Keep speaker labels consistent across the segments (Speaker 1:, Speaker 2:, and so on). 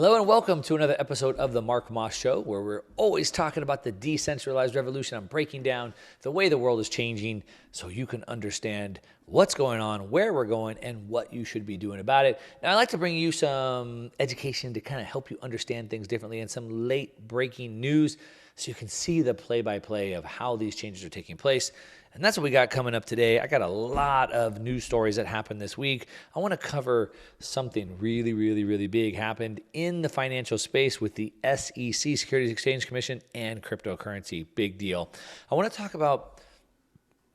Speaker 1: Hello and welcome to another episode of the Mark Moss Show, where we're always talking about the decentralized revolution. I'm breaking down the way the world is changing so you can understand what's going on, where we're going, and what you should be doing about it. Now, I like to bring you some education to kind of help you understand things differently and some late breaking news so you can see the play-by-play of how these changes are taking place. And that's what we got coming up today. I got a lot of news stories that happened this week. I want to cover something really big happened in the financial space with the SEC, Securities Exchange Commission, and cryptocurrency. Big deal. I want to talk about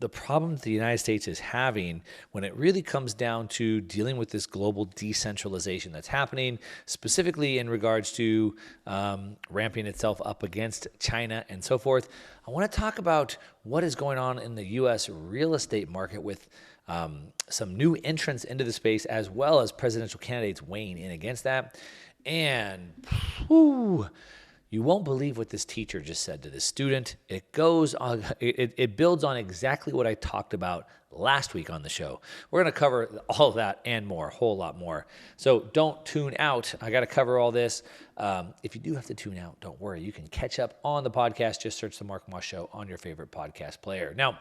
Speaker 1: the problem that the United States is having when it really comes down to dealing with this global decentralization that's happening, specifically in regards to ramping itself up against China and so forth. I want to talk about what is going on in the U.S. real estate market with some new entrants into the space, as well as presidential candidates weighing in against that. And you won't believe what this teacher just said to this student. It goes on, it builds on exactly what I talked about last week on the show. We're going to cover all of that and more, a whole lot more. So don't tune out. I got to cover all this. If you do have to tune out, don't worry. You can catch up on the podcast. Just search the Mark Moss Show on your favorite podcast player. Now,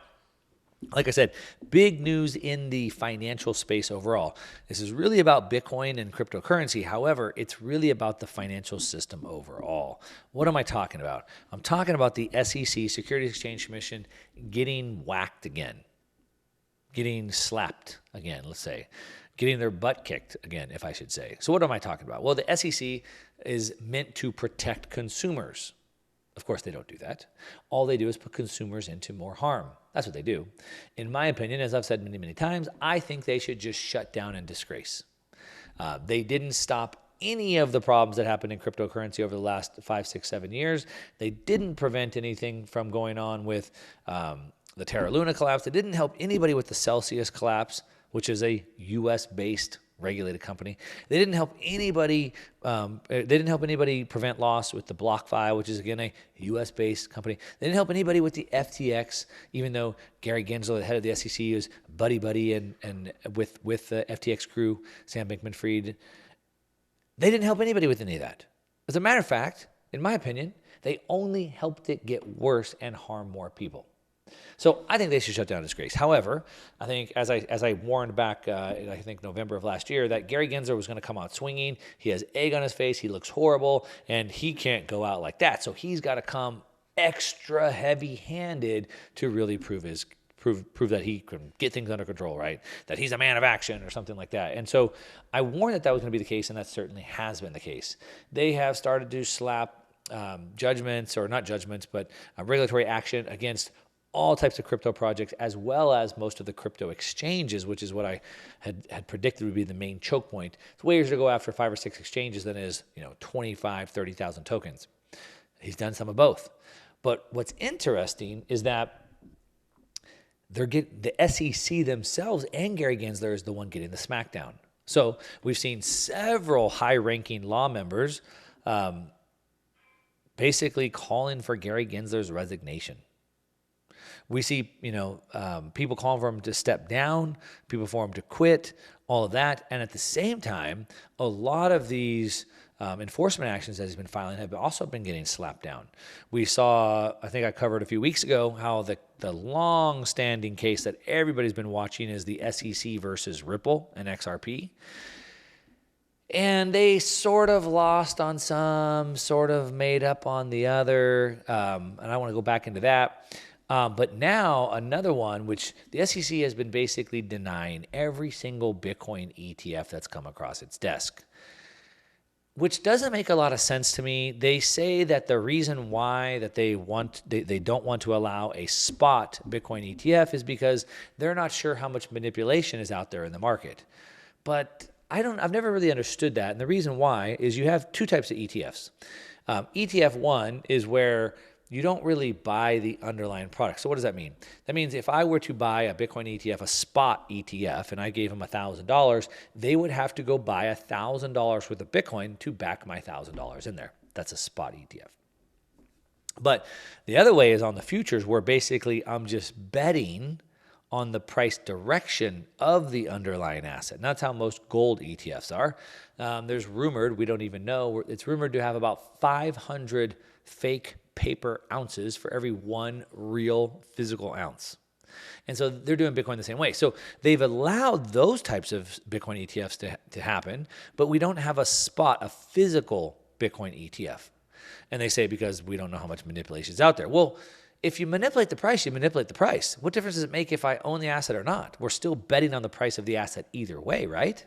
Speaker 1: like I said, big news in the financial space overall. This is really about Bitcoin and cryptocurrency. However, it's really about the financial system overall. What am I talking about? I'm talking about the SEC, Securities Exchange Commission, getting whacked again, getting slapped again, let's say, getting their butt kicked again, if I should say. So what am I talking about? Well, the SEC is meant to protect consumers. Of course, they don't do that. All they do is put consumers into more harm. That's what they do. In my opinion, as I've said many times, I think they should just shut down and disgrace. They didn't stop any of the problems that happened in cryptocurrency over the last 5, 6, 7 years. They didn't prevent anything from going on with the Terra Luna collapse. They didn't help anybody with the Celsius collapse, which is a U.S.-based regulated company. They didn't help anybody. They didn't help anybody prevent loss with the BlockFi, which is again a U.S.-based company. They didn't help anybody with the FTX, even though Gary Gensler, the head of the SEC, is buddy and with the FTX crew, Sam Bankman-Fried. They didn't help anybody with any of that. As a matter of fact, in my opinion, they only helped it get worse and harm more people. So I think they should shut down disgrace. However, I think as I warned back, I think November of last year, that Gary Gensler was going to come out swinging. He has egg on his face. He looks horrible, and he can't go out like that. So he's got to come extra heavy-handed to really prove that he can get things under control, right? That he's a man of action or something like that. And so I warned that was going to be the case, and that certainly has been the case. They have started to slap judgments, or not judgments, but regulatory action against all types of crypto projects, as well as most of the crypto exchanges, which is what I had predicted would be the main choke point. It's way easier to go after 5 or 6 exchanges than it is 25, 30,000 tokens. He's done some of both. But what's interesting is that the SEC themselves and Gary Gensler is the one getting the smackdown. So we've seen several high-ranking law members basically calling for Gary Gensler's resignation. We see, people calling for him to step down, people for him to quit, all of that. And at the same time, a lot of these enforcement actions that he's been filing have also been getting slapped down. We saw, I think I covered a few weeks ago, how the long-standing case that everybody's been watching is the SEC versus Ripple and XRP. And they sort of lost on some, sort of made up on the other. And I want to go back into that. But now another one, which the SEC has been basically denying every single Bitcoin ETF that's come across its desk, which doesn't make a lot of sense to me. They say that the reason why that they don't want to allow a spot Bitcoin ETF is because they're not sure how much manipulation is out there in the market. But I've never really understood that. And the reason why is you have 2 types of ETFs. ETF 1 is where you don't really buy the underlying product. So what does that mean? That means if I were to buy a Bitcoin ETF, a spot ETF, and I gave them $1,000, they would have to go buy $1,000 worth of Bitcoin to back my $1,000 in there. That's a spot ETF. But the other way is on the futures, where basically I'm just betting on the price direction of the underlying asset. And that's how most gold ETFs are. There's rumored, we don't even know, it's rumored to have about 500 fake paper ounces for every one real physical ounce. And so they're doing Bitcoin the same way. So they've allowed those types of Bitcoin ETFs to happen, but we don't have a physical Bitcoin ETF. And they say because we don't know how much manipulation is out there. Well, if you manipulate the price, you manipulate the price. What difference does it make if I own the asset or not? We're still betting on the price of the asset either way, right?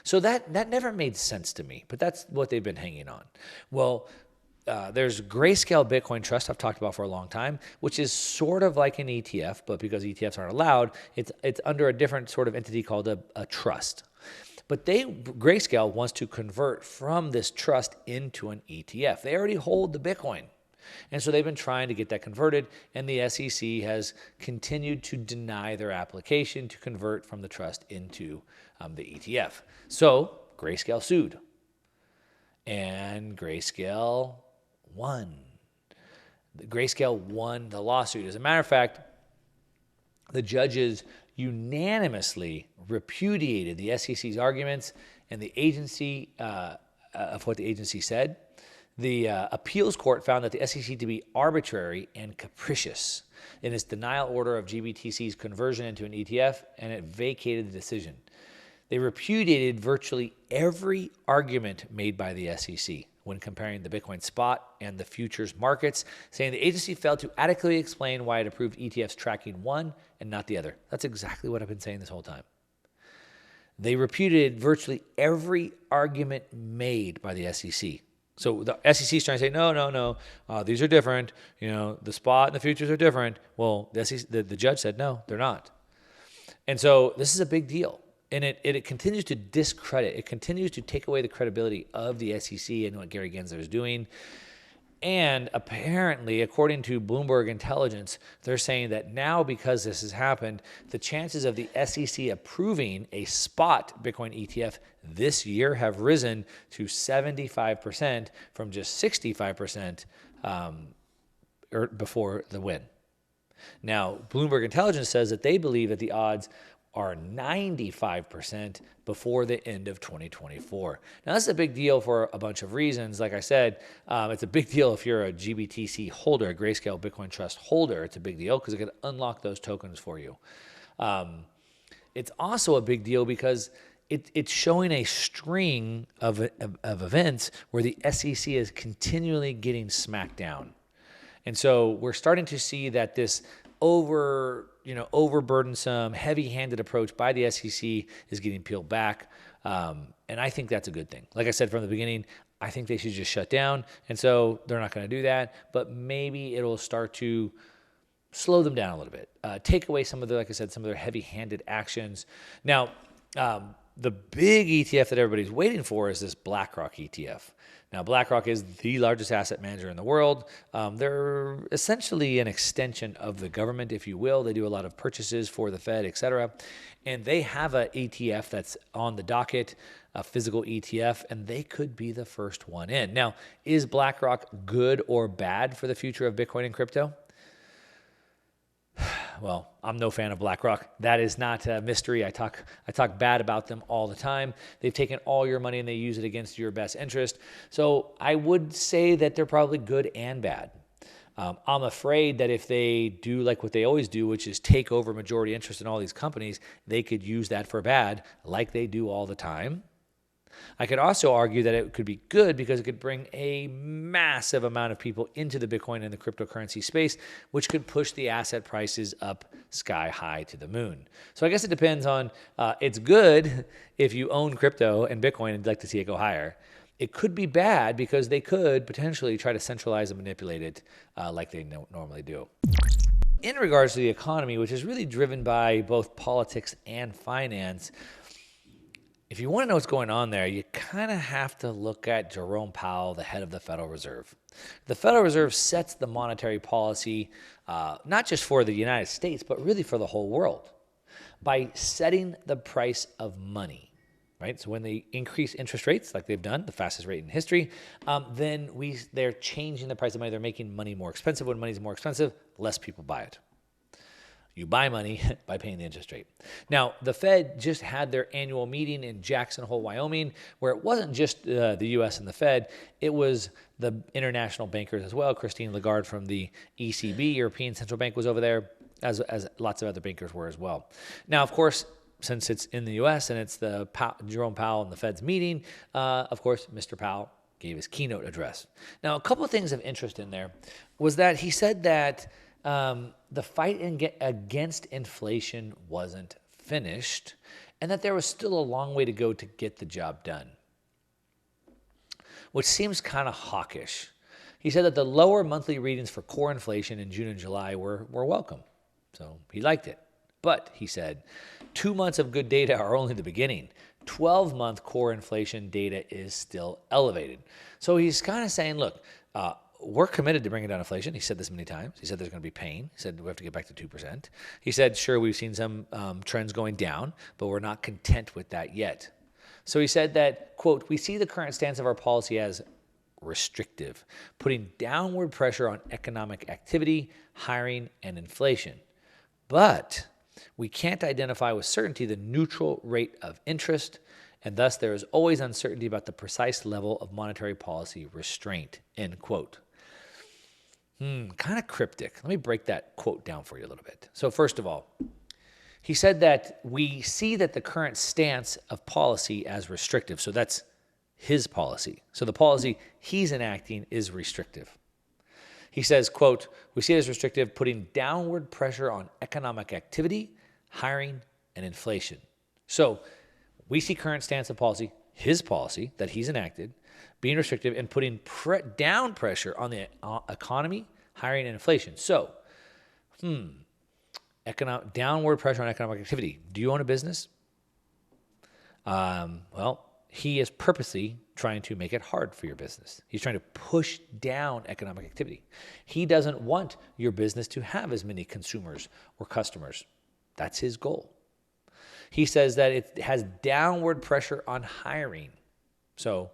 Speaker 1: So that never made sense to me, but that's what they've been hanging on. Well, there's Grayscale Bitcoin Trust I've talked about for a long time, which is sort of like an ETF, but because ETFs aren't allowed, it's under a different sort of entity called a trust. But Grayscale wants to convert from this trust into an ETF. They already hold the Bitcoin. And so they've been trying to get that converted, and the SEC has continued to deny their application to convert from the trust into the ETF. So Grayscale sued, and Grayscale won. Grayscale won the lawsuit. As a matter of fact, the judges unanimously repudiated the SEC's arguments and the agency of what the agency said. The appeals court found that the SEC to be arbitrary and capricious in its denial order of GBTC's conversion into an ETF, and it vacated the decision. They repudiated virtually every argument made by the SEC when comparing the Bitcoin spot and the futures markets, saying the agency failed to adequately explain why it approved ETFs tracking one and not the other. That's exactly what I've been saying this whole time. They repudiated virtually every argument made by the SEC. So the SEC is trying to say, no, these are different. The spot and the futures are different. Well, the judge said, no, they're not. And so this is a big deal. And it continues to discredit. It continues to take away the credibility of the SEC and what Gary Gensler is doing. And apparently, according to Bloomberg Intelligence, they're saying that now because this has happened, the chances of the SEC approving a spot Bitcoin ETF this year have risen to 75% from just 65% before the win. Now, Bloomberg Intelligence says that they believe that the odds are 95% before the end of 2024. Now, that's a big deal for a bunch of reasons. Like I said, it's a big deal if you're a GBTC holder, a Grayscale Bitcoin Trust holder. It's a big deal because it can unlock those tokens for you. It's also a big deal because it's showing a string of events where the SEC is continually getting smacked down. And so we're starting to see that this overburdensome, heavy-handed approach by the SEC is getting peeled back. And I think that's a good thing. Like I said from the beginning, I think they should just shut down. And so they're not going to do that. But maybe it'll start to slow them down a little bit. Take away some of their heavy-handed actions. Now, the big ETF that everybody's waiting for is this BlackRock ETF. Now, BlackRock is the largest asset manager in the world. They're essentially an extension of the government, if you will. They do a lot of purchases for the Fed, et cetera. And they have an ETF that's on the docket, a physical ETF, and they could be the first one in. Now, is BlackRock good or bad for the future of Bitcoin and crypto? Well, I'm no fan of BlackRock. That is not a mystery. I talk bad about them all the time. They've taken all your money and they use it against your best interest. So I would say that they're probably good and bad. I'm afraid that if they do like what they always do, which is take over majority interest in all these companies, they could use that for bad, like they do all the time. I could also argue that it could be good because it could bring a massive amount of people into the Bitcoin and the cryptocurrency space, which could push the asset prices up sky high to the moon. So I guess it depends on, it's good if you own crypto and Bitcoin and you'd like to see it go higher. It could be bad because they could potentially try to centralize and manipulate it like they normally do. In regards to the economy, which is really driven by both politics and finance, if you want to know what's going on there, you kind of have to look at Jerome Powell, the head of the Federal Reserve. The Federal Reserve sets the monetary policy, not just for the United States, but really for the whole world, by setting the price of money, right? So when they increase interest rates, like they've done, the fastest rate in history, then they're changing the price of money. They're making money more expensive. When money's more expensive, less people buy it. You buy money by paying the interest rate. Now, the Fed just had their annual meeting in Jackson Hole, Wyoming, where it wasn't just the U.S. and the Fed. It was the international bankers as well. Christine Lagarde from the ECB, European Central Bank, was over there, as lots of other bankers were as well. Now, of course, since it's in the U.S. and it's the Jerome Powell and the Fed's meeting, of course, Mr. Powell gave his keynote address. Now, a couple of things of interest in there was that he said that the fight against inflation wasn't finished and that there was still a long way to go to get the job done, which seems kind of hawkish. He said that the lower monthly readings for core inflation in June and July were welcome, so he liked it. But, he said, 2 months of good data are only the beginning. 12-month core inflation data is still elevated. So he's kind of saying, look, we're committed to bringing down inflation. He said this many times. He said there's going to be pain. He said we have to get back to 2%. He said, sure, we've seen some trends going down, but we're not content with that yet. So he said that, quote, we see the current stance of our policy as restrictive, putting downward pressure on economic activity, hiring, and inflation. But we can't identify with certainty the neutral rate of interest, and thus there is always uncertainty about the precise level of monetary policy restraint, end quote. Kind of cryptic. Let me break that quote down for you a little bit. So first of all, he said that we see that the current stance of policy as restrictive. So that's his policy. So the policy he's enacting is restrictive. He says, quote, we see it as restrictive, putting downward pressure on economic activity, hiring, and inflation. So we see current stance of policy, his policy that he's enacted, being restrictive and putting down pressure on the economy, hiring, and inflation. So, downward pressure on economic activity. Do you own a business? Well, he is purposely trying to make it hard for your business. He's trying to push down economic activity. He doesn't want your business to have as many consumers or customers. That's his goal. He says that it has downward pressure on hiring. So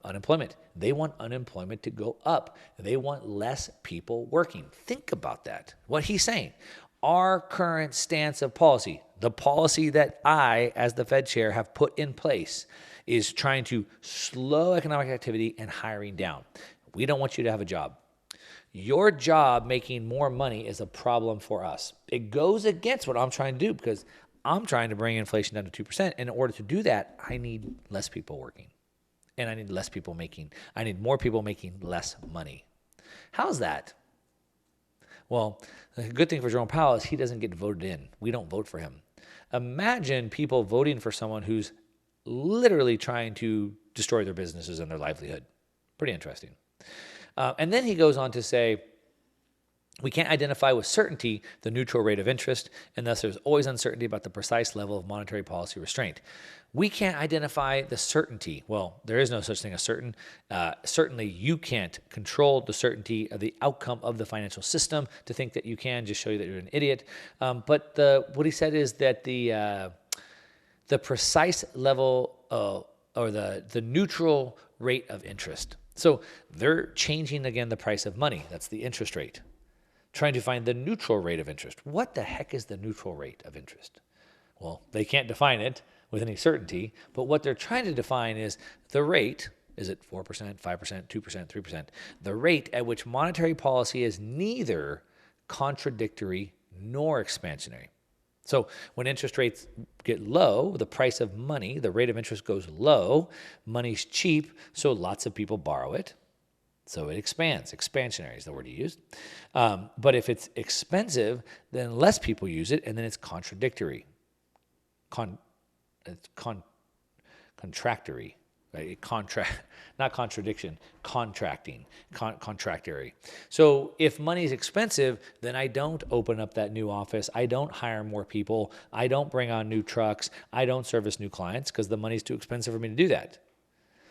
Speaker 1: unemployment. They want unemployment to go up. They want less people working. Think about that. What he's saying. Our current stance of policy, the policy that I, as the Fed chair, have put in place, is trying to slow economic activity and hiring down. We don't want you to have a job. Your job making more money is a problem for us. It goes against what I'm trying to do because I'm trying to bring inflation down to 2%. And in order to do that, I need less people working. And I need more people making less money. How's that? Well, the good thing for Jerome Powell is he doesn't get voted in. We don't vote for him. Imagine people voting for someone who's literally trying to destroy their businesses and their livelihood. Pretty interesting. And then he goes on to say, we can't identify with certainty the neutral rate of interest, and thus there's always uncertainty about the precise level of monetary policy restraint. We can't identify the certainty. Well, there is no such thing as certain. Certainly, you can't control the certainty of the outcome of the financial system. To think that you can just show you that you're an idiot. But what he said is that the precise level or the neutral rate of interest. So they're changing again the price of money. That's the interest rate. Trying to find the neutral rate of interest. What the heck is the neutral rate of interest? Well, they can't define it with any certainty, but what they're trying to define is the rate, is it 4%, 5%, 2%, 3%, the rate at which monetary policy is neither contradictory nor expansionary. So when interest rates get low, the price of money, the rate of interest goes low, money's cheap, so lots of people borrow it. So it expands. Expansionary is the word he used. But if it's expensive, then less people use it, and then it's contradictory. It's contractory. Right? Not contradiction, contracting, contractory. So if money is expensive, then I don't open up that new office. I don't hire more people. I don't bring on new trucks. I don't service new clients because the money's too expensive for me to do that.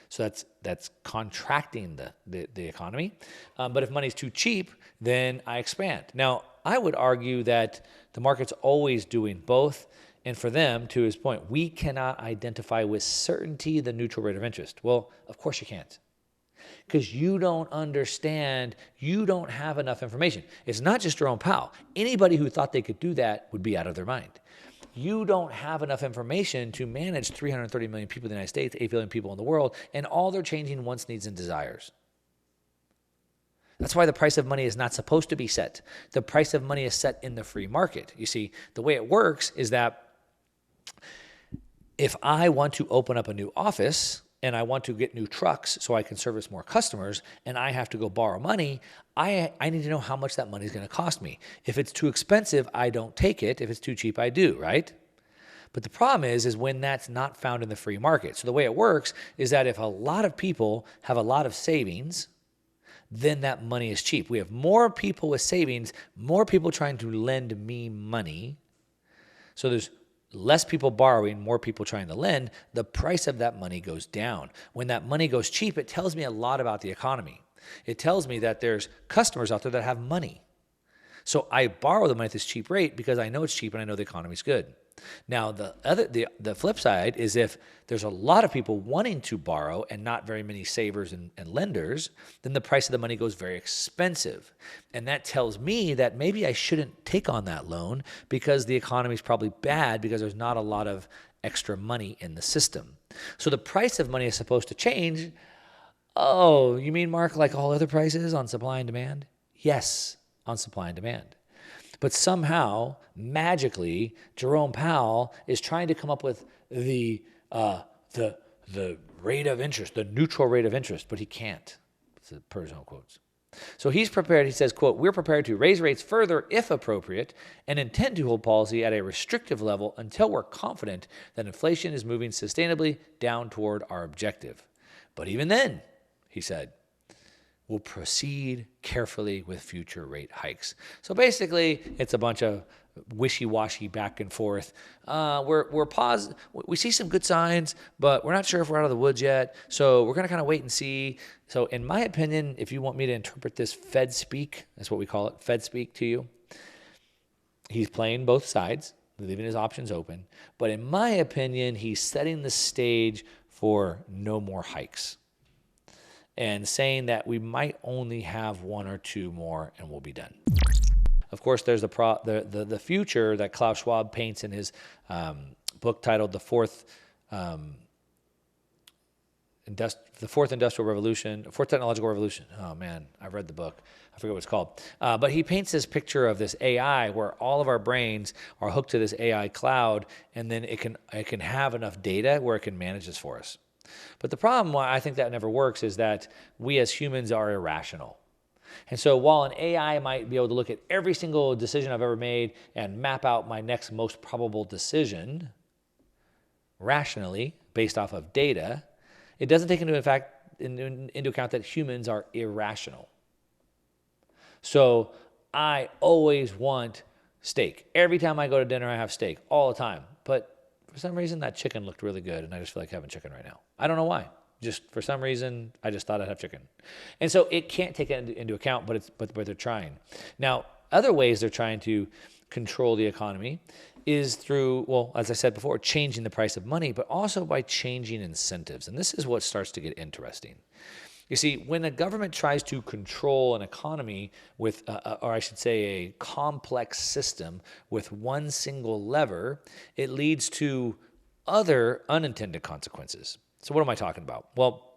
Speaker 1: So that's contracting the economy. But if money's too cheap, then I expand. Now, I would argue that the market's always doing both. And for them, to his point, we cannot identify with certainty the neutral rate of interest. Well, of course you can't. because you don't understand, you don't have enough information. It's not just Jerome Powell. Anybody who thought they could do that would be out of their mind. You don't have enough information to manage 330 million people in the United States, 8 billion people in the world, and all their changing wants, needs, and desires. That's why the price of money is not supposed to be set. The price of money is set in the free market. You see, the way it works is that if I want to open up a new office and I want to get new trucks so I can service more customers and I have to go borrow money, I need to know how much that money is going to cost me. If it's too expensive, I don't take it. If it's too cheap, I do, right? But the problem is when that's not found in the free market. So the way it works is that if a lot of people have a lot of savings, then that money is cheap. We have more people with savings, more people trying to lend me money. So there's less people borrowing, more people trying to lend. The price of that money goes down. When that money goes cheap, it tells me a lot about the economy. It tells me that there's customers out there that have money. So I borrow the money at this cheap rate because I know it's cheap and I know the economy's good. Now, the flip side is if there's a lot of people wanting to borrow and not very many savers and lenders, then the price of the money goes very expensive. And that tells me that maybe I shouldn't take on that loan because the economy is probably bad because there's not a lot of extra money in the system. So the price of money is supposed to change. Oh, you mean, Mark, like all other prices on supply and demand? Yes, on supply and demand. But somehow, magically, Jerome Powell is trying to come up with the rate of interest, the neutral rate of interest, but he can't. It's per his own quotes. So he's prepared, he says, quote, "We're prepared to raise rates further if appropriate and intend to hold policy at a restrictive level until we're confident that inflation is moving sustainably down toward our objective. But even then," he said, "we'll proceed carefully with future rate hikes." So basically, it's a bunch of wishy-washy back and forth. We're paused. We see some good signs, but we're not sure if we're out of the woods yet. So we're going to kind of wait and see. So in my opinion, if you want me to interpret this Fed speak, that's what we call it, Fed speak to you, he's playing both sides, leaving his options open. But in my opinion, he's setting the stage for no more hikes and saying that we might only have one or two more and we'll be done. Of course, there's the future that Klaus Schwab paints in his book titled The Fourth Industrial Revolution, Fourth Technological Revolution. Oh man, I've read the book. I forget what it's called. But he paints this picture of this AI where all of our brains are hooked to this AI cloud, and then it can have enough data where it can manage this for us. But the problem why I think that never works is that we as humans are irrational. And so while an AI might be able to look at every single decision I've ever made and map out my next most probable decision rationally based off of data, it doesn't take into account that humans are irrational. So I always want steak. Every time I go to dinner, I have steak all the time. But for some reason, that chicken looked really good, and I just feel like having chicken right now. I don't know why. Just for some reason, I just thought I'd have chicken. And so it can't take it into account, but they're trying. Now, other ways they're trying to control the economy is through, well, as I said before, changing the price of money, but also by changing incentives. And this is what starts to get interesting. You see, when a government tries to control an economy with, or I should say a complex system with one single lever, it leads to other unintended consequences. So what am I talking about? Well,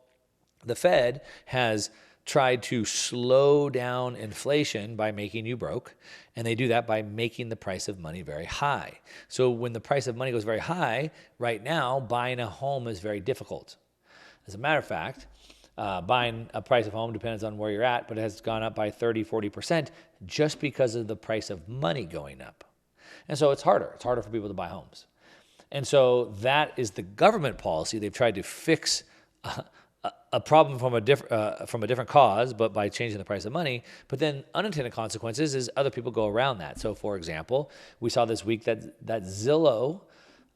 Speaker 1: the Fed has tried to slow down inflation by making you broke, and they do that by making the price of money very high. So when the price of money goes very high, right now, buying a home is very difficult. As a matter of fact, buying a price of home depends on where you're at, but it has gone up by 30, 40% just because of the price of money going up. And so it's harder. It's harder for people to buy homes. And so that is the government policy. They've tried to fix a problem from a different cause, but by changing the price of money. But then unintended consequences is other people go around that. So, for example, we saw this week that Zillow,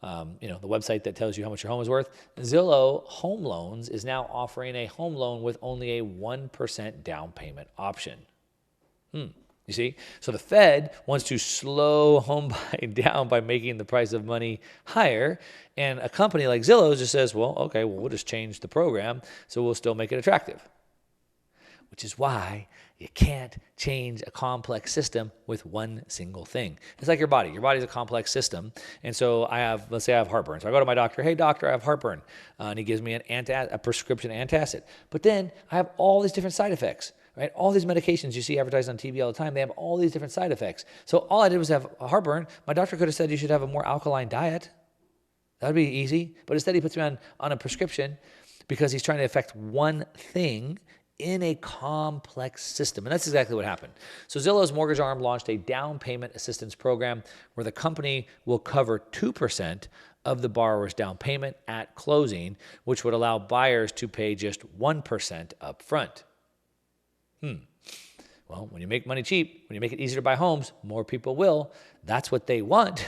Speaker 1: the website that tells you how much your home is worth, Zillow Home Loans is now offering a home loan with only a 1% down payment option. You see? So the Fed wants to slow home buying down by making the price of money higher. And a company like Zillow just says, well, okay, we'll just change the program so we'll still make it attractive. which is why you can't change a complex system with one single thing. It's like your body. Your body's a complex system. And so let's say I have heartburn. So I go to my doctor, hey, doctor, I have heartburn. And he gives me a prescription antacid. But then I have all these different side effects, right? All these medications you see advertised on TV all the time, they have all these different side effects. So all I did was have a heartburn. My doctor could have said you should have a more alkaline diet. That'd be easy. But instead he puts me on a prescription because he's trying to affect one thing in a complex system. And that's exactly what happened. So Zillow's mortgage arm launched a down payment assistance program where the company will cover 2% of the borrower's down payment at closing, which would allow buyers to pay just 1% up front. Well, when you make money cheap, when you make it easier to buy homes, more people will. That's what they want.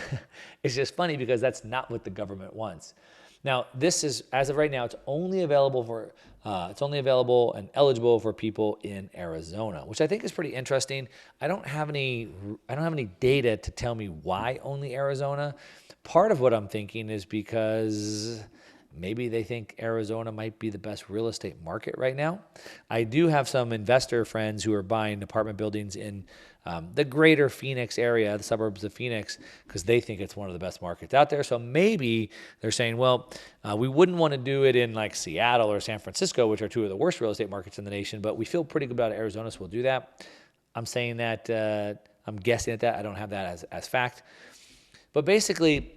Speaker 1: It's just funny because that's not what the government wants. Now, this is, as of right now, it's only available and eligible for people in Arizona, which I think is pretty interesting. I don't have any data to tell me why only Arizona. Part of what I'm thinking is because maybe they think Arizona might be the best real estate market right now. I do have some investor friends who are buying apartment buildings in the greater Phoenix area, the suburbs of Phoenix, because they think it's one of the best markets out there. So maybe they're saying, well, we wouldn't want to do it in like Seattle or San Francisco, which are two of the worst real estate markets in the nation, but we feel pretty good about Arizona, so we'll do that. I'm saying that, I'm guessing at that. I don't have that as fact. But basically,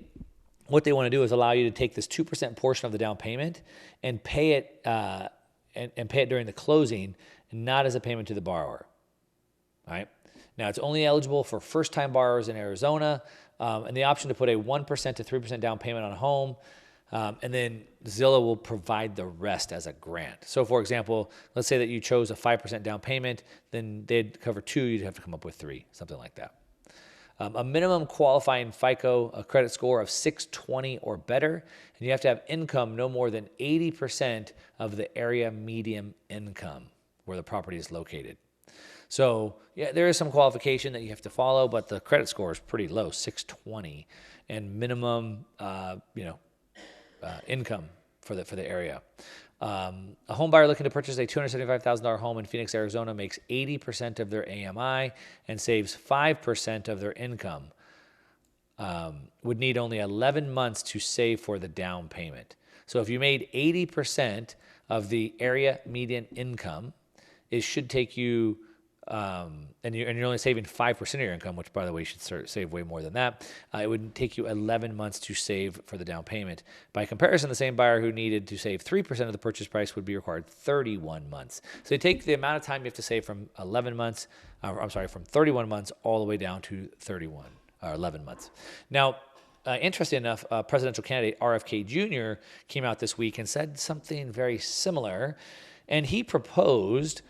Speaker 1: what they want to do is allow you to take this 2% portion of the down payment and pay it and pay it during the closing, not as a payment to the borrower. All right. Now, it's only eligible for first-time borrowers in Arizona, and the option to put a 1% to 3% down payment on a home, and then Zillow will provide the rest as a grant. So, for example, let's say that you chose a 5% down payment, then they'd cover 2, you'd have to come up with 3, something like that. A minimum qualifying FICO, a credit score of 620 or better, and you have to have income no more than 80% of the area median income where the property is located. So, yeah, there is some qualification that you have to follow, but the credit score is pretty low, 620, and minimum, income for the area. A home buyer looking to purchase a $275,000 home in Phoenix, Arizona makes 80% of their AMI and saves 5% of their income. Would need only 11 months to save for the down payment. So if you made 80% of the area median income, it should take you, and you're only saving 5% of your income, which, by the way, you should save way more than that. It would take you 11 months to save for the down payment. By comparison, the same buyer who needed to save 3% of the purchase price would be required 31 months. So you take the amount of time you have to save from 11 months, from 31 months all the way down to 11 months. Now, interesting enough, presidential candidate RFK Jr. came out this week and said something very similar, and he proposed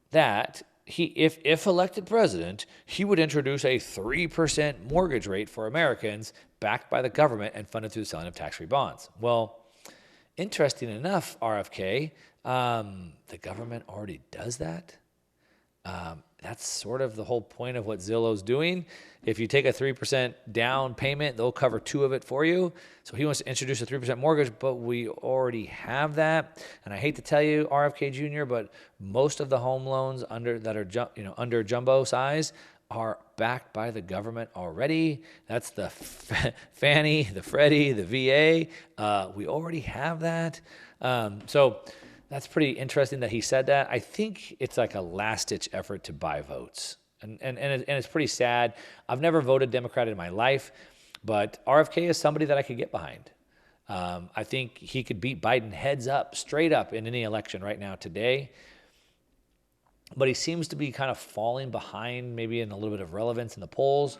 Speaker 1: that if elected president, he would introduce a 3% mortgage rate for Americans backed by the government and funded through the selling of tax-free bonds. Well, interesting enough, RFK, the government already does that. That's sort of the whole point of what Zillow's doing. If you take a 3% down payment, they'll cover 2 of it for you. So he wants to introduce a 3% mortgage, but we already have that. And I hate to tell you, RFK Jr., but most of the home loans under jumbo size are backed by the government already. That's the Fannie, the Freddie, the VA. We already have that. So that's pretty interesting that he said that. I think it's like a last-ditch effort to buy votes. And it's pretty sad. I've never voted Democrat in my life, but RFK is somebody that I could get behind. I think he could beat Biden heads up, straight up in any election right now today. But he seems to be kind of falling behind, maybe in a little bit of relevance in the polls.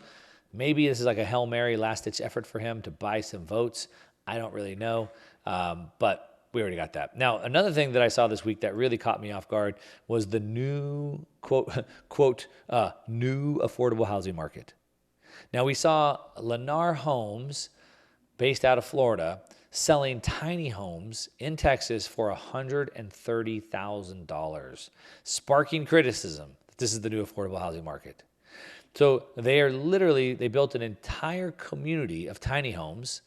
Speaker 1: Maybe this is like a Hail Mary last-ditch effort for him to buy some votes. I don't really know. But we already got that. Now, another thing that I saw this week that really caught me off guard was the new, quote, new affordable housing market. Now, we saw Lennar Homes, based out of Florida, selling tiny homes in Texas for $130,000, sparking criticism that this is the new affordable housing market. So they built an entire community of tiny homes,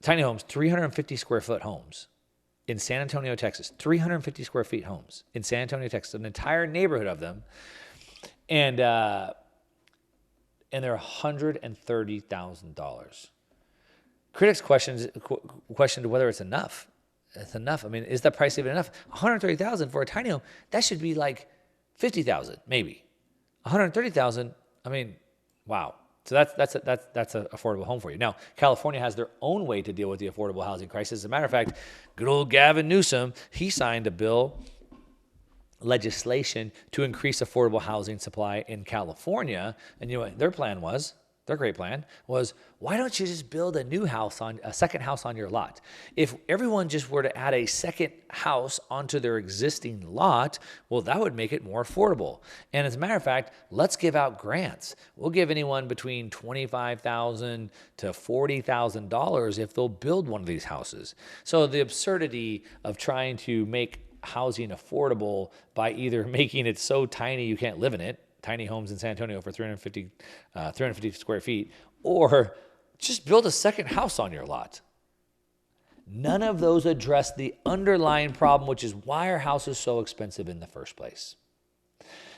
Speaker 1: 350 square foot homes. in San Antonio, Texas, 350 square feet homes in San Antonio, Texas, an entire neighborhood of them. And they're $130,000. Critics questioned whether it's enough. It's enough. I mean, is that price even enough? $130,000 for a tiny home, that should be like $50,000 maybe. $130,000. I mean, wow. So that's an affordable home for you. Now, California has their own way to deal with the affordable housing crisis. As a matter of fact, good old Gavin Newsom, he signed a bill, legislation to increase affordable housing supply in California. And you know what their plan was? Their great plan was, why don't you just build a second house on your lot? If everyone just were to add a second house onto their existing lot, well, that would make it more affordable. And as a matter of fact, let's give out grants. We'll give anyone between $25,000 to $40,000 if they'll build one of these houses. So the absurdity of trying to make housing affordable by either making it so tiny you can't live in it, tiny homes in San Antonio for 350 square feet, or just build a second house on your lot. None of those address the underlying problem, which is why are houses so expensive in the first place?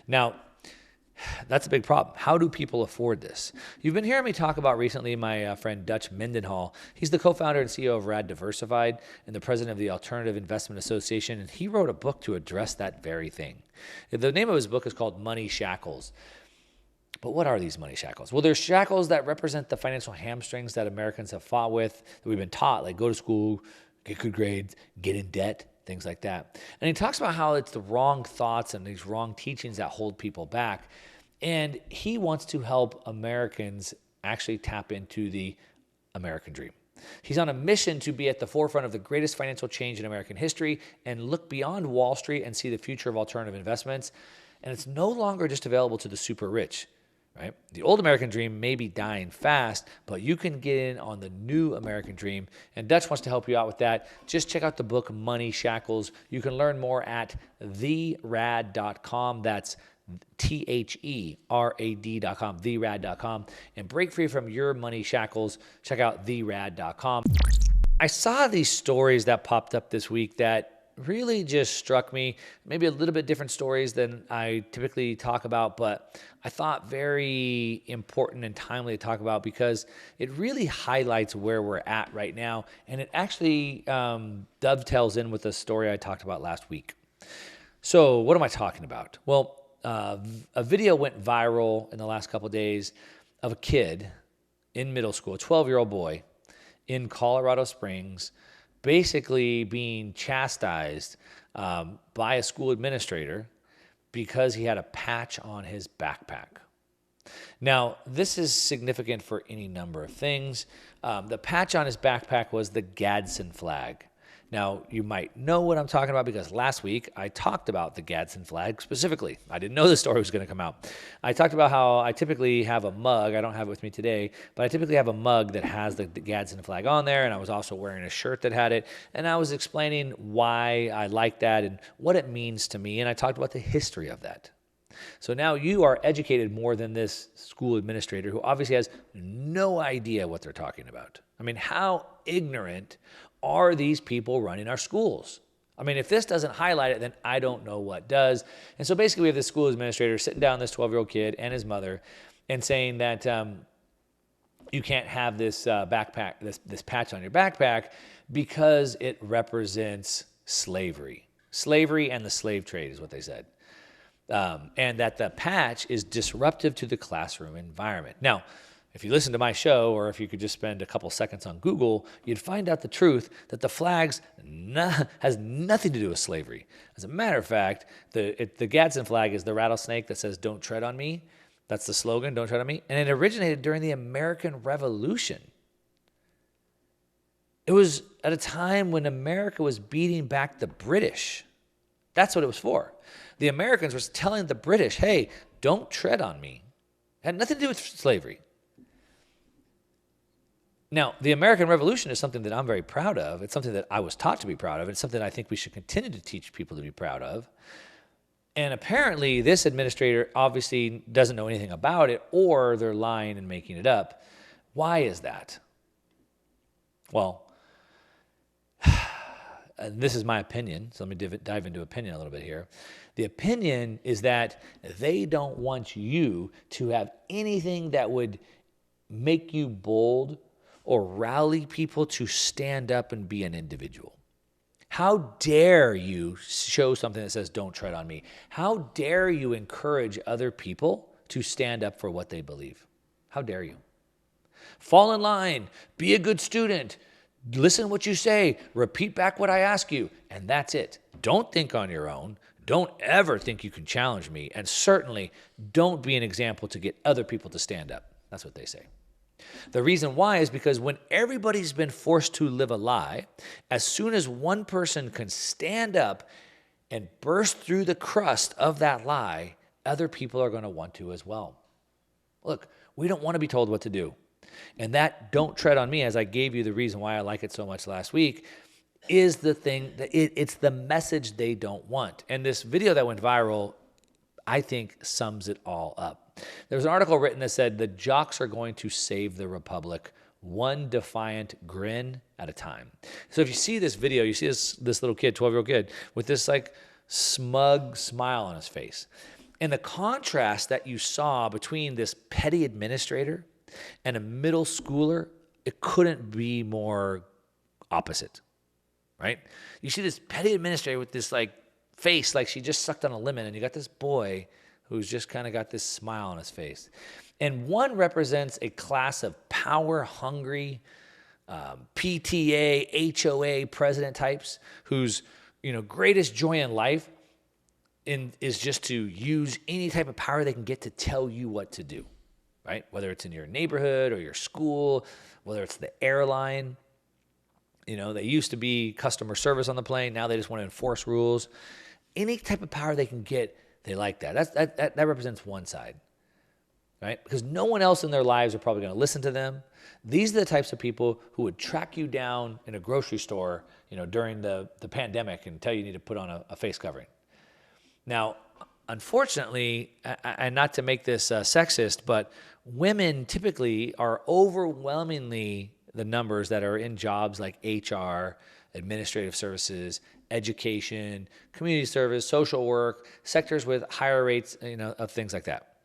Speaker 1: Now, that's a big problem. How do people afford this? You've been hearing me talk about recently my friend Dutch Mendenhall. He's the co-founder and CEO of Rad Diversified and the president of the Alternative Investment Association, and he wrote a book to address that very thing. The name of his book is called Money Shackles. But what are these money shackles? Well, they're shackles that represent the financial hamstrings that Americans have fought with, that we've been taught, like go to school, get good grades, get in debt, things like that. And he talks about how it's the wrong thoughts and these wrong teachings that hold people back. And he wants to help Americans actually tap into the American dream. He's on a mission to be at the forefront of the greatest financial change in American history and look beyond Wall Street and see the future of alternative investments. And it's no longer just available to the super rich, right? The old American dream may be dying fast, but you can get in on the new American dream. And Dutch wants to help you out with that. Just check out the book, Money Shackles. You can learn more at therad.com. That's THERAD.com, therad.com, and break free from your money shackles. Check out therad.com. I saw these stories that popped up this week that really just struck me, maybe a little bit different stories than I typically talk about, but I thought very important and timely to talk about because it really highlights where we're at right now, and it actually dovetails in with the story I talked about last week. So what am I talking about? Well, a video went viral in the last couple of days of a kid in middle school, a 12-year-old boy in Colorado Springs, basically being chastised by a school administrator because he had a patch on his backpack. Now, this is significant for any number of things. The patch on his backpack was the Gadsden flag. Now, you might know what I'm talking about because last week I talked about the Gadsden flag specifically. I didn't know the story was going to come out. I talked about how I typically have a mug. I don't have it with me today, but I typically have a mug that has the Gadsden flag on there, and I was also wearing a shirt that had it, and I was explaining why I like that and what it means to me, and I talked about the history of that. So now you are educated more than this school administrator who obviously has no idea what they're talking about. I mean, how ignorant are these people running our schools? I mean, if this doesn't highlight it, then I don't know what does. And so basically we have this school administrator sitting down this 12-year-old kid and his mother and saying that you can't have this backpack, this patch on your backpack because it represents slavery. Slavery and the slave trade is what they said. And that the patch is disruptive to the classroom environment. Now, if you listen to my show, or if you could just spend a couple seconds on Google, you'd find out the truth that the flags has nothing to do with slavery. As a matter of fact, the Gadsden flag is the rattlesnake that says, "Don't tread on me." That's the slogan, "Don't tread on me." And it originated during the American Revolution. It was at a time when America was beating back the British. That's what it was for. The Americans were telling the British, hey, don't tread on me. It had nothing to do with slavery. Now, the American Revolution is something that I'm very proud of. It's something that I was taught to be proud of. It's something I think we should continue to teach people to be proud of. And apparently, this administrator obviously doesn't know anything about it, or they're lying and making it up. Why is that? Well, and this is my opinion, so let me dive into opinion a little bit here. The opinion is that they don't want you to have anything that would make you bold or rally people to stand up and be an individual. How dare you show something that says, don't tread on me? How dare you encourage other people to stand up for what they believe? How dare you? Fall in line, be a good student, listen to what you say, repeat back what I ask you, and that's it. Don't think on your own. Don't ever think you can challenge me, and certainly don't be an example to get other people to stand up. That's what they say. The reason why is because when everybody's been forced to live a lie, as soon as one person can stand up and burst through the crust of that lie, other people are going to want to as well. Look, we don't want to be told what to do. And that don't tread on me, as I gave you the reason why I like it so much last week, is the thing that it's the message they don't want. And this video that went viral, I think, sums it all up. There was an article written that said the jocks are going to save the republic one defiant grin at a time. So if you see this video, you see this little kid, 12-year-old kid, with this like smug smile on his face. And the contrast that you saw between this petty administrator and a middle schooler, it couldn't be more opposite, right? You see this petty administrator with this like face like she just sucked on a lemon, and you got this boy who's just kind of got this smile on his face. And one represents a class of power-hungry PTA, HOA president types whose greatest joy in life is just to use any type of power they can get to tell you what to do, right? Whether it's in your neighborhood or your school, whether it's the airline. They used to be customer service on the plane. Now they just want to enforce rules. Any type of power they can get, they like that. That represents one side, right? Because no one else in their lives are probably going to listen to them. These are the types of people who would track you down in a grocery store, during the pandemic and tell you need to put on a face covering. Now, unfortunately, and not to make this sexist, but women typically are overwhelmingly the numbers that are in jobs like HR, administrative services, education, community service, social work, sectors with higher rates, of things like that.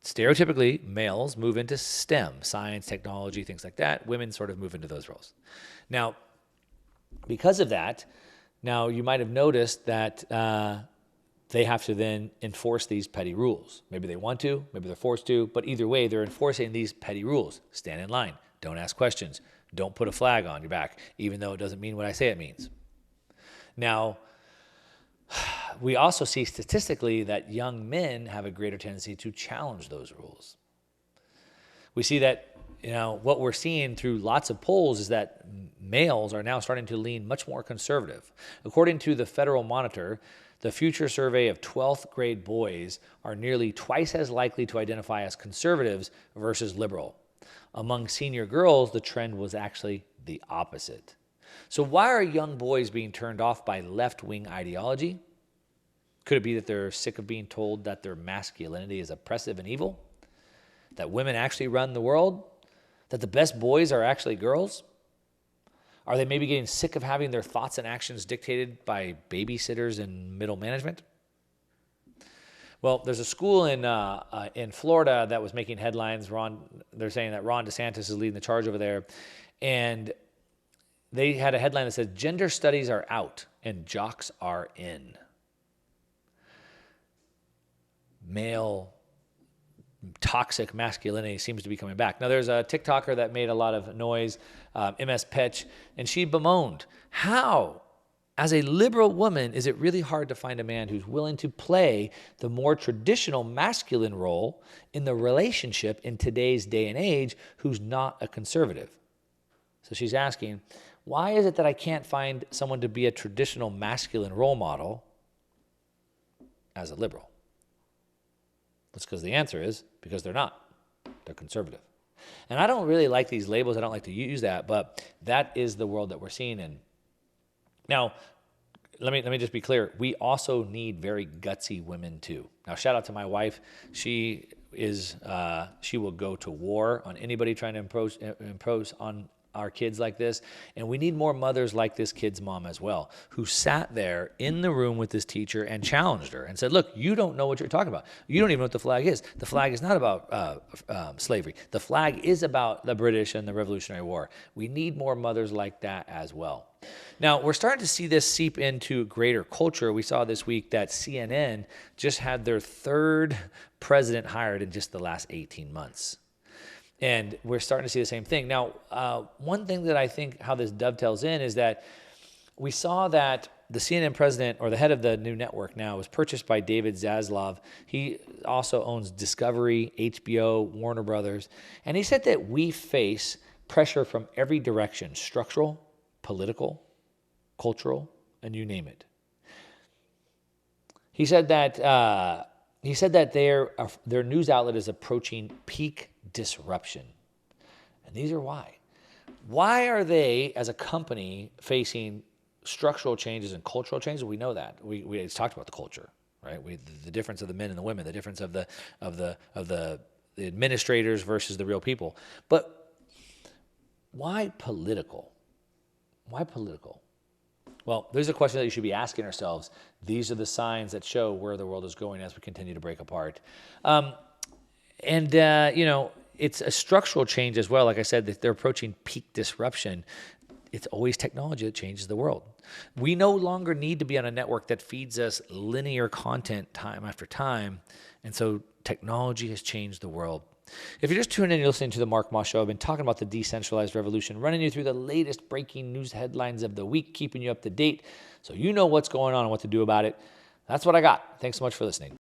Speaker 1: Stereotypically, males move into STEM, science, technology, things like that. Women sort of move into those roles. Now, because of that, now you might have noticed that they have to then enforce these petty rules. Maybe they want to, maybe they're forced to, but either way, they're enforcing these petty rules. Stand in line. Don't ask questions. Don't put a flag on your back, even though it doesn't mean what I say it means. Now, we also see statistically that young men have a greater tendency to challenge those rules. We see that, what we're seeing through lots of polls is that males are now starting to lean much more conservative. According to the Federal Monitor, the Future survey of 12th grade boys are nearly twice as likely to identify as conservatives versus liberal. Among senior girls, the trend was actually the opposite. So why are young boys being turned off by left-wing ideology? Could it be that they're sick of being told that their masculinity is oppressive and evil? That women actually run the world? That the best boys are actually girls? Are they maybe getting sick of having their thoughts and actions dictated by babysitters and middle management? Well, there's a school in Florida that was making headlines. They're saying that Ron DeSantis is leading the charge over there. And they had a headline that said, "Gender studies are out and jocks are in." Male toxic masculinity seems to be coming back. Now, there's a TikToker that made a lot of noise, MS Petch, and she bemoaned, how, as a liberal woman, is it really hard to find a man who's willing to play the more traditional masculine role in the relationship in today's day and age who's not a conservative? So she's asking, why is it that I can't find someone to be a traditional masculine role model as a liberal? That's because the answer is because they're not. They're conservative. And I don't really like these labels. I don't like to use that, but that is the world that we're seeing in. Now, let me just be clear. We also need very gutsy women too. Now, shout out to my wife. She will go to war on anybody trying to impose our kids like this, and we need more mothers like this kid's mom as well, who sat there in the room with this teacher and challenged her and said, look, you don't know what you're talking about. You don't even know what the flag is. The flag is not about slavery. The flag is about the British and the Revolutionary War. We need more mothers like that as well. Now, we're starting to see this seep into greater culture. We saw this week that CNN just had their third president hired in just the last 18 months. And we're starting to see the same thing. Now, one thing that I think how this dovetails in is that we saw that the CNN president, or the head of the new network now, was purchased by David Zaslav. He also owns Discovery, HBO, Warner Brothers. And he said that we face pressure from every direction: structural, political, cultural, and you name it. He said that their news outlet is approaching peak disruption. And these are why. Why are they, as a company, facing structural changes and cultural changes? We know that. We talked about the culture, right? The difference of the men and the women, the difference of the administrators versus the real people. But why political? Why political? Well, there's a question that you should be asking ourselves. These are the signs that show where the world is going as we continue to break apart. It's a structural change as well. Like I said, that they're approaching peak disruption. It's always technology that changes the world. We no longer need to be on a network that feeds us linear content time after time. And so technology has changed the world. If you're just tuning in, you're listening to the Mark Moss Show. I've been talking about the decentralized revolution, running you through the latest breaking news headlines of the week, keeping you up to date so you know what's going on and what to do about it. That's what I got. Thanks so much for listening.